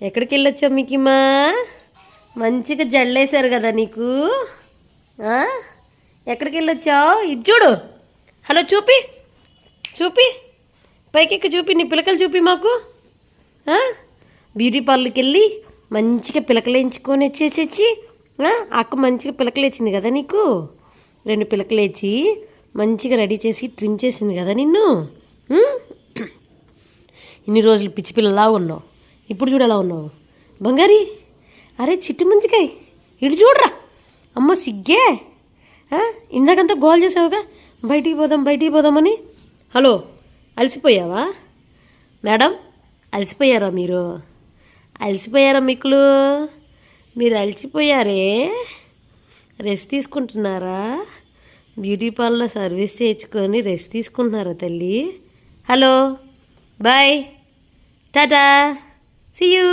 ఎక్కడికి వెళ్ళొచ్చావు మికిమా? మంచిగా జల్లేశారు కదా నీకు. ఎక్కడికి వెళ్ళొచ్చావు? ఇది చూడు. హలో, చూపి చూపి, పైకి చూపి, నీ పిలకలు చూపి మాకు. బ్యూటీ పార్లర్కి వెళ్ళి మంచిగా పిలకలు వేయించుకొని వచ్చేసేసి అక్క మంచిగా పిలకలు వేసింది కదా నీకు. 2 పిలకలు వేసి మంచిగా రెడీ చేసి ట్రిమ్ చేసింది కదా నిన్ను. ఇన్ని రోజులు పిచ్చి పిల్లలా ఉన్నావు, ఇప్పుడు చూడు ఎలా ఉన్నావు బంగారి. అరే చిట్టు మంచికాయ, ఇటు చూడరా. అమ్మ సిగ్గే, ఇందాకంతా గోల్ చేసావుగా బయటికి పోదామని. Hello, అలసిపోయావా madam? అలసిపోయారా మీరు? అలసిపోయారా మిక్కులు? మీరు అలసిపోయారే, రెస్ట్ తీసుకుంటున్నారా? బ్యూటీ పార్లర్ సర్వీస్ చేయించుకొని రెస్ట్ తీసుకుంటున్నారా తల్లి? Hello, bye, tata, see you.